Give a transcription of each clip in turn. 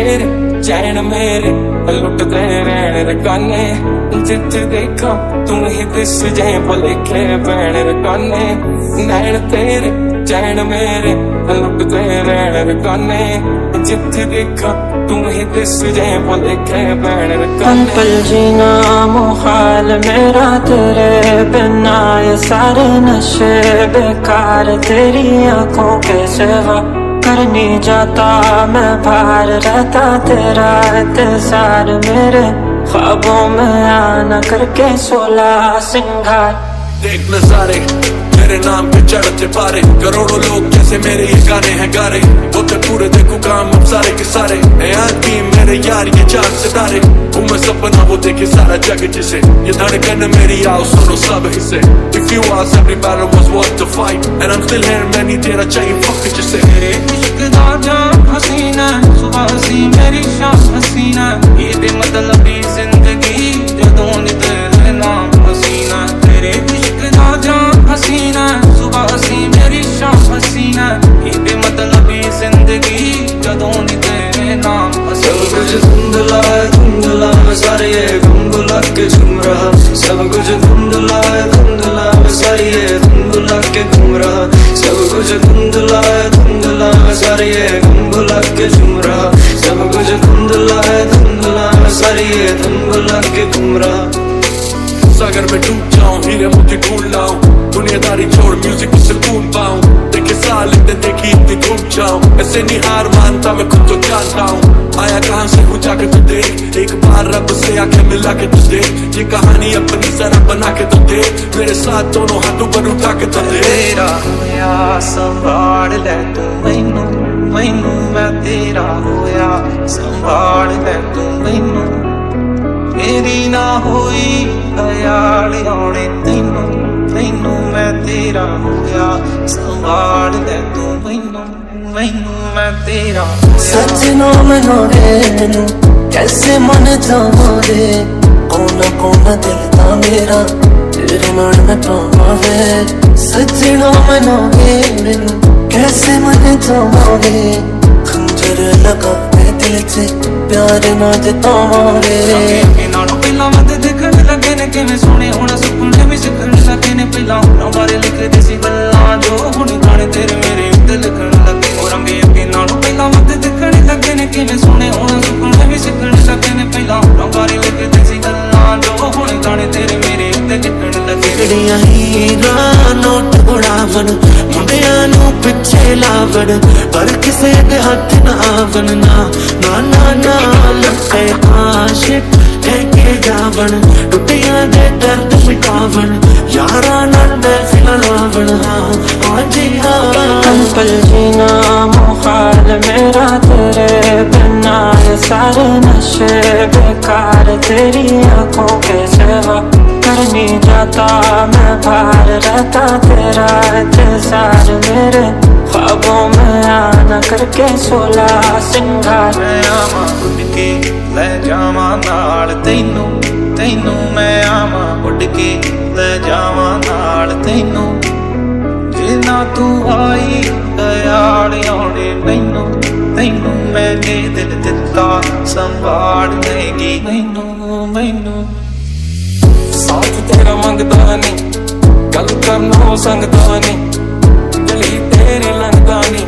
तेरे चैन मेरे लुटते रहने रकाने जिथे देखा तुम ही दिस जाए भुलेखे पैने रकाने नैन तेरे चैन मेरे लुटते रहने रकाने जिथे देखा तुम ही दिस जाए भुलेखे पैने रकाने। पल जीना मुहाल मेरा तेरे बिना, ये सारे नशे बेकार तेरी आंखों के सिवा कर नहीं जाता मैं बाहर रहता तेरा इंतजार मेरे ख्वाबों में आना करके 16 सिंगार। देख नजारे मेरे नाम पे चढ़ते पारे, करोड़ों लोग जैसे मेरे ये गाने हैं गारे, होते पूरे देखो काम अब सारे के सारे याद की मेरे यार ये 4 सितारे। हूँ मैं सपना वो देखे सारा जग जिसे, ये धड़कन मेरी आओ सुनो सब हिस्से। If you ask every battle was worth the fight and I'm still here मैंने तेरा चाहिए फक जिसे। तेरे इश्क दा जाम हसीना सुबह हसी मेरी शाम हसीना, ये दे मतलब जिंदगी जदों नी तेरे नाम हसीना। तेरे इश्क दा जाम हसीना सुबह हसी मेरी शाम हसीना, ये दे मतलब जिंदगी जदों नी तेरे नाम सब कुछ धुंधला है सारे ये गुनगुला के झूम रहा, सब कुछ धुंधला है सारे ये गुनगुला के घूम रहा, सब कुछ धुंधला है सारे ये गुनगुला के झूम रहा, सब कुछ धुंधला है सारे ये गुनगुला के घूम रहा। सागर में डूब जाऊं हीरे मोती ढूंढ लाऊं, दुनियादारी छोड़ म्यूजिक में सुकून पाऊं, देखे साल इतने देखी इतनी घूम जाऊं, ऐसे नहीं हार मानता मैं खुद को जानता हूँ। आया कहाँ से हूँ जाके तू देख, एक बार रब से आंखें मिला के तू देख, ये कहानी अपनी जरा बना के तू देख, मेरे साथ दोनों हाथों पर उठा के तू देख। तेरा होया संभाल ले तू मैनू, मैनू मैं तेरा होया संभाल ले तू मैनू, मेरी ना होई ख्याल आने तैनू, तैनू मैं तेरा होया संभाल ले तू मैनू, मैनू मैं तेरा सजनों में नू कैसे मन जावे, कौन दिल ता मेरा तेरे नाल मैं पावे। सजनों में नू कैसे मन जावे, खंजर लगा के दिल से प्यार ना जतावे। पहला मत देखण लगे ने किवें सोने होना सुपने भी सिखण लगे ने, पहला होना बारे लिखदे सी गल्लां जो हुण गाने तेरे मेरे उत्ते लिखण लगे। और रंगे अगे नालों पहला मत देखण लगे ने किवें सोने होना सुपने भी सिखण लगे ने, पहला होना बारे लिखदे सी गल्लां जो हुण गाने तेरे मेरे उत्ते लिखण लगे। चिड़िया हीरा नोट उड़ावन मुंडिया नू पिछे लावण, पर किसे दे हथ ना आवन ना ना ना ना लगे आशिक के जावन, टुटिया दे दर्द मिटावन यारा नाल महफिल लावण। हाँ जी हाँ पल जीना मुहाल मेरा तेरे बिना, ये सारे नशे बेकार तेरी आंखों के सिवा कर नहीं जाता मैं बाहर रहता तेरा इंतजार मेरे ख्वाबों में आना करके 16 सिंगार। मैं आवां उड़ के ले जावां नाल तैनू, तैनू मैं आवां उड़ के ले जावां नाल तैनू, जे ना तू आई ख्याल आने मैनू, तैनू मैं जे दिल दिता संभाल लेगी मैनू, मैनू साथ तेरा मंगदा नहीं गल करना संगदा नहीं, गली तेरी लंघदा नहीं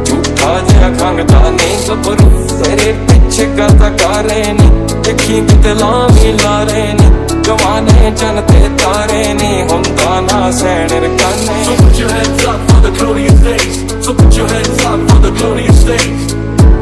झूठा जिहा खंगदा नहीं, गबरू तेरे पीछे करदा कारे नी, देखी दिलां भी लारे नी, जवाने जन ते तारे नी, हुंदा ना San रकाने। So put your hands up for the glorious days, so put your hands up for the glorious days,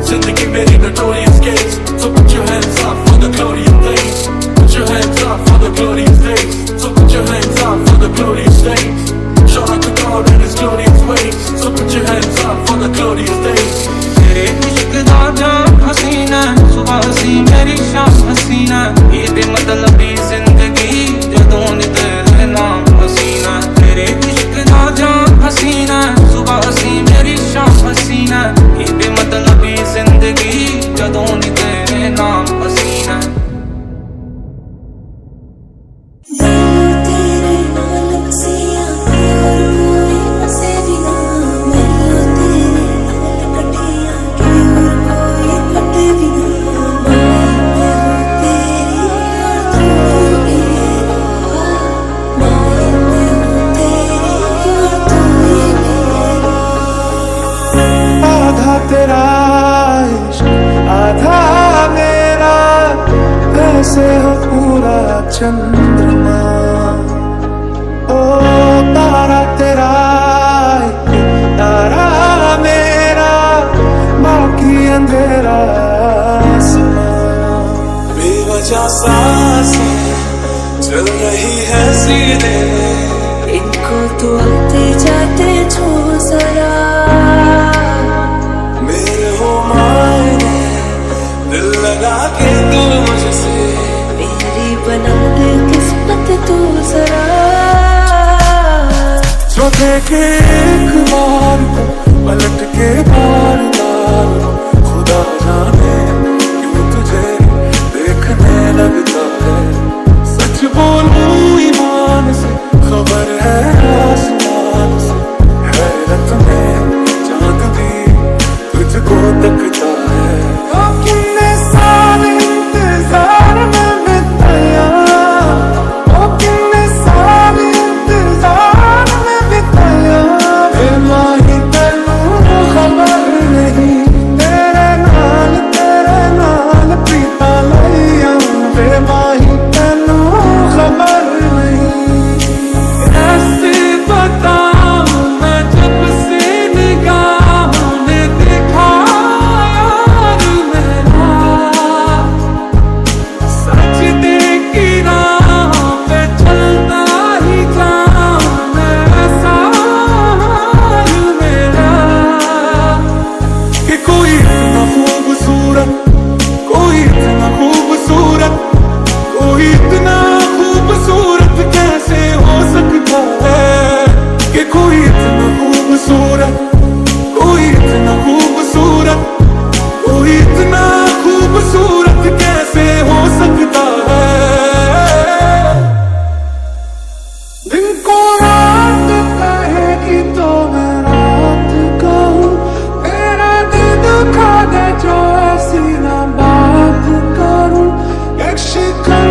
जिंदगी मेरी notorious case, so put your hands up for the glorious days, put your hands up for the glorious days, so put your hands up for the glorious days, shout out to God and his glorious ways, so put your hands up for the glorious days। तेरे इश्क दा जाम हसीना सुबह हसी मेरी शाम हसीना, ये दे मतलब जिंदगी जदों नी तेरे नाम हसीना। तेरे इश्क दा जाम हसीना चंद्रमा। ओ तारा तेरा तारा मेरा, बाकी अंधेरा आसमां। बेवजह सांसें चल रही है सीने, इनको तो आते जाते छू जरा। मेरे हो मायने दिल लगा के तू मुझसे, मेरी बना दे किस्मत तू जरा। जो देखे एक बार को पलट के बार बार, खुदा जाने क्यों तुझे देखने लगता है। सच बोलूं ईमान से, खबर है आसमान से, हैरत में चांद भी तुझको तकता है। कितने साल इंतजार में बिताया, ओ कितने साल इंतजार में बिताया। बेमाही तेनू खबर नहीं, तेरे नाल पीता लैया। बेमाही तेनू खबर नहीं, ऐसे बताऊं मैं जब से निगाहों ने देखा यार मेरा। सजदे की राहों पे चलता ही जाऊं मैं, ऐसा हाल मेरा। कि कोई इतना खूबसूरत, कोई इतना खूबसूरत, कोई इतना खूबसूरत कैसे हो सकता है। कि कोई इतना खूबसूरत, कोई इतना खूबसूरत, कोई इतना खूबसूरत कैसे हो सकता है। दिन को रात कहेगी तो मैं रात कहूँ, तेरा दिल दुखा दे जो ऐसी ना बात करूँ। एक शिकन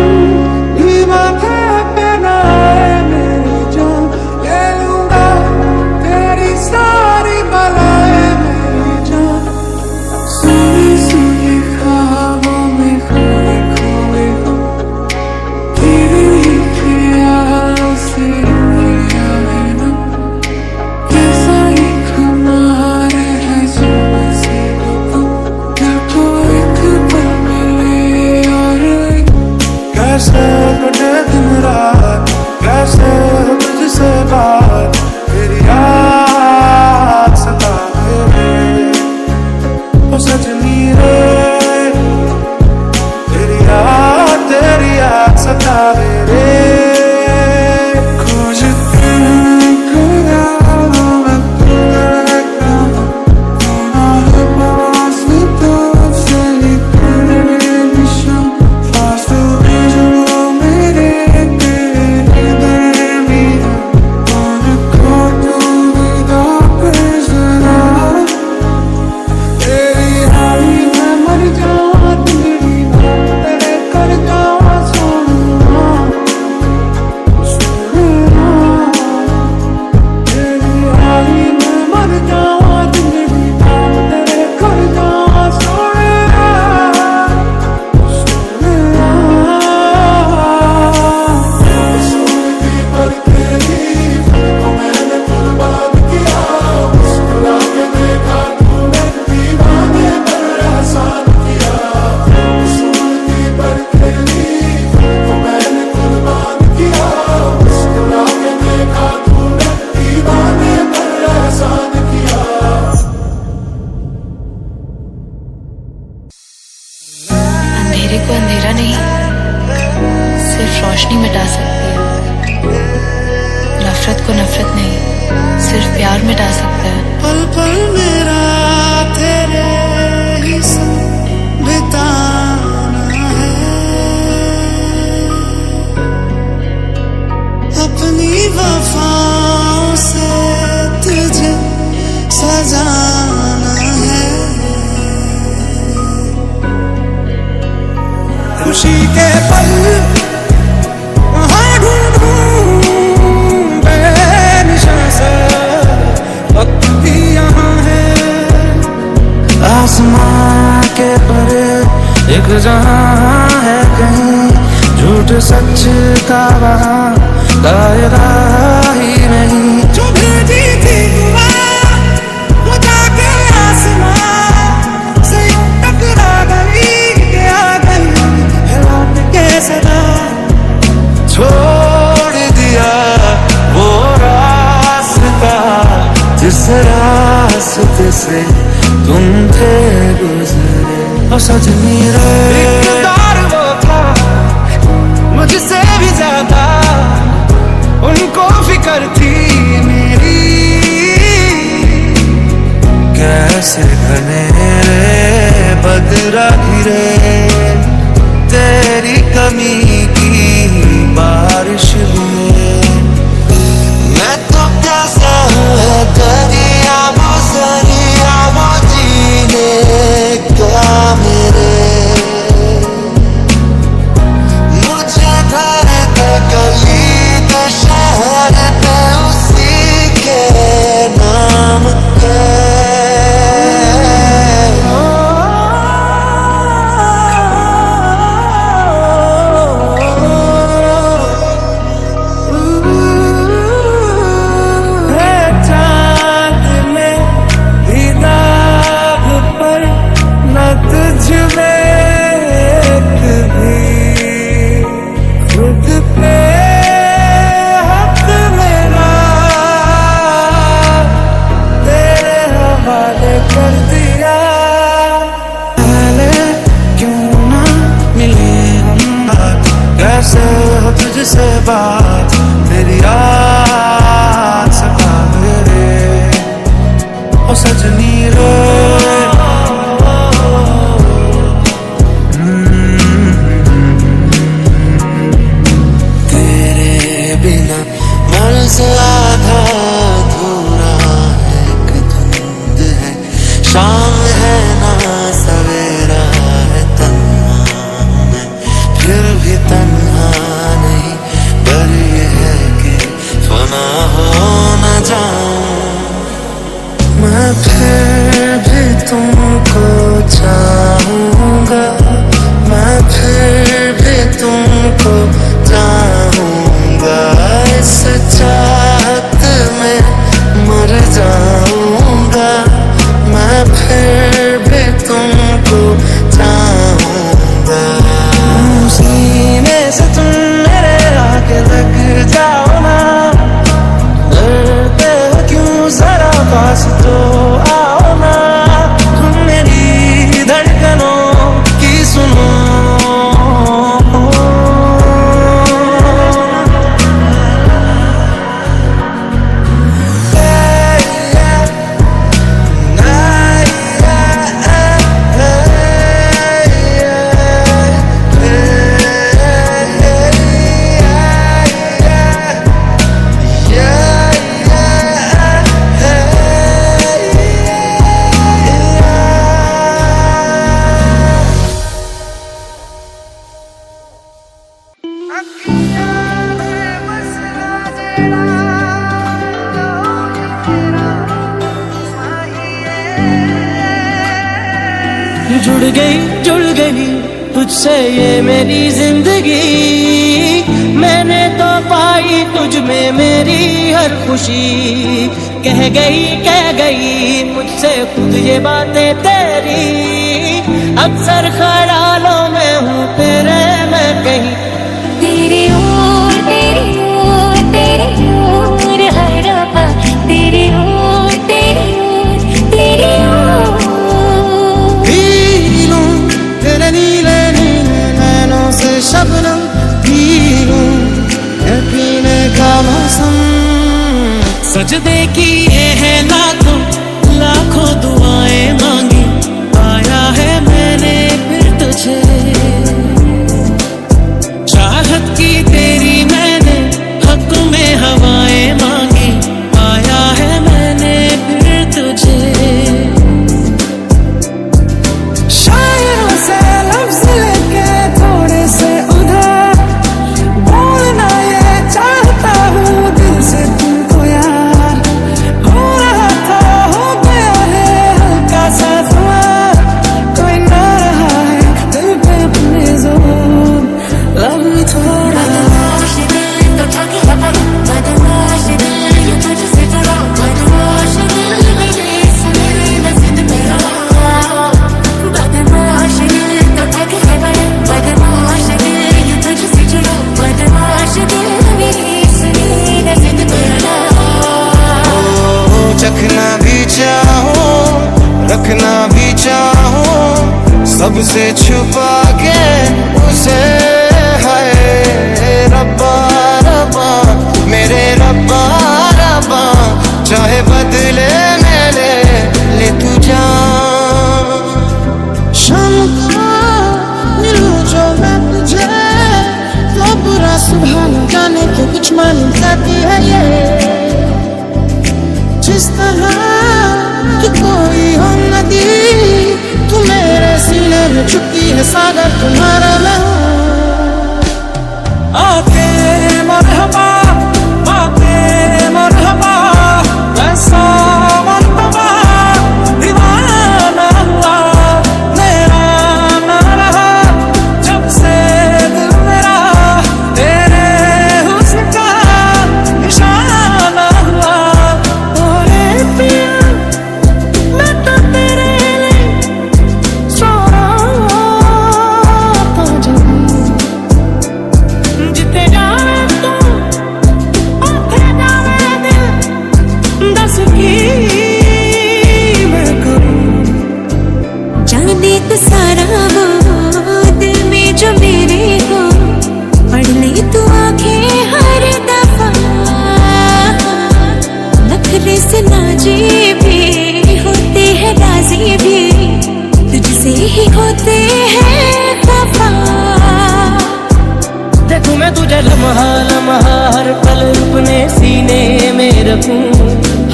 भी माथे पे ना आए मेरी जान, ले लूंगा तेरी सारी बलाएं मेरी जान। सोई सोई ख्वाबों में खोए खोए हो, तेरे ही ख्यालों से किया है ना। कैसा ही खुमार है तुमसे तुम, दिल को एक पल मिले और एक। कैसे कटे दिन रात, कैसे हो तुझसे बात, तेरी याद सताए रे। ओ सजनी रे, तेरी याद सताए रे। खोजते हैं ख्यालों में तेरे नाम, तुम्हारे पास तो चली तेरे निशान। फासले जो मेरे तेरे दरमियान, उनको तू विदा कर जरा। तेरी हाई में मर जाऊं, तेरी बात तेरे कर जाऊं सोना सोना। तेरी हाई में मर जाऊं, तेरी बात तेरे कर जाऊं सोना सोना। खूबसूरती पर तेरी को मैंने कुर्बान किया, मुस्कुरा के देखा तूने, दीवाने पर एहसान किया। खूबसूरती पर तेरी को मैंने कुर्बान किया, मुस्कुरा के देखा तूने, दीवाने पर एहसान किया। अंधेरे को अंधेरा नहीं, सिर्फ रोशनी मिटा सकती है। नफरत को नफरत नहीं, सिर्फ प्यार मिटा सकता है। पल पल मेरा तेरे ही संग बिताना है, अपनी वफाओं से तुझे सजाना है। खुशी के पल वहाँ ढूंढूं बेनिशान सा, वक्त भी यहाँ है। आसमां के परे एक जहां है कहीं, झूठ सच सोचता वहाँ दायरा ही नहीं। जो भेजी थी दुआ वो जाके आसमां से टकरा गई, आ गई लौट के सदा। छोड़ दिया वो रास्ता जिस रास्ते से तुम थे गुजरे। और सजनी रे इकरार वो था मुझसे भी ज्यादा, उनको फिक्र थी मेरी। कैसे घने बदरा घिरे तेरी कमी की बारिश में। मैं तो कैसा है दरिया वो जीने का मेरे। मुझे घर पे गली तो शहर पे उसी के नाम के। तुझसे बात मेरी याद सका मेरे। ओ सजनी रे तेरे बिना मर्ज आधा अधूरा है, एक धुंध है शाम है ना सवेरा है। तन्हा मैं फिर भी तन्हा नहीं, पर ये है कि फना हो न जाऊं। मैं फिर भी तुमको चाहूंगा, मैं फिर भी तुमको चाहूंगा। इस चाहत में मर जाऊंगा, मैं फिर भी तुमको चाहूंगा। सीने से तुम मेरे आके लग जाओ ना, डरते हो क्यों जरा पास तो आओ ना। तुम मेरी धड़कनों की सुनो, जुड़ गई तुझसे ये मेरी जिंदगी। मैंने तो पाई तुझ में मेरी हर खुशी। कह गई मुझसे खुद ये बातें तेरी। अक्सर ख्यालों में हूँ तेरे मैं कहीं। तेरी ओर हर रब्बा, तेरी ओर तेरे नीले नीले नैनों से शबनम पी लूं, पीने का मौसम। सजदे किए हैं लाखों दुआएं मांगी, पाया है मैंने फिर तुझे। सबसे छुपा के उसे है रब्बा रब्बा मेरे रब्बा रब्बा चाहे बदले में ले तू जान शाम का मिलूं जो मैं तुझे तो बुरा सुबह न जाने क्यों कुछ मान जाती है ये जिस तरह कि कोई हो नदी तू मेरे सीने में छुपी है सागर तुम्हारा मैं आके मरहबा वैसा मरतबा दीवाना हुआ मेरा ना रहा जब से दिल मेरा तेरे हुस्न का निशाना हुआ ओरे पिया मैं तो तेरे लिए सो रहा जिते जावे तू उठे जावे दिल दस की मैं करूं जाने तो सारा वो दिल में जो मेरे हो पढ़ ले तू आंखें हर दफा नखरे से नाजे भी होते हैं राजी भी तुझसे ही होते हैं खफा देखूं मैं तुझे लम्हा लम्हा हर पल अपने सीने में रखूं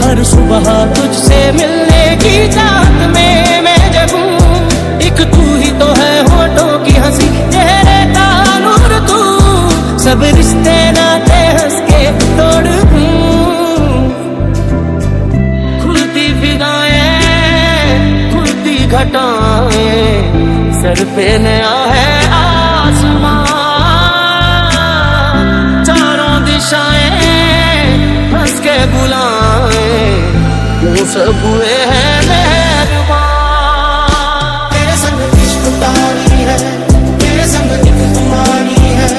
हर सुबह तुझसे मिलने की चाहत में मैं जगूं एक तू ही तो है होठों की हंसी चेहरे का नूर तू सब रिश्ते नाते हंस के तोड़ दूं खुलती फिजाएं खुलती घटाएं सर पे नया है आसमां चारों दिशाएं हंस के बुलाएं वो सब हुए हैं मेहरबान तेरे संग इश्क तारी है तेरे संग एक तुम्हारी है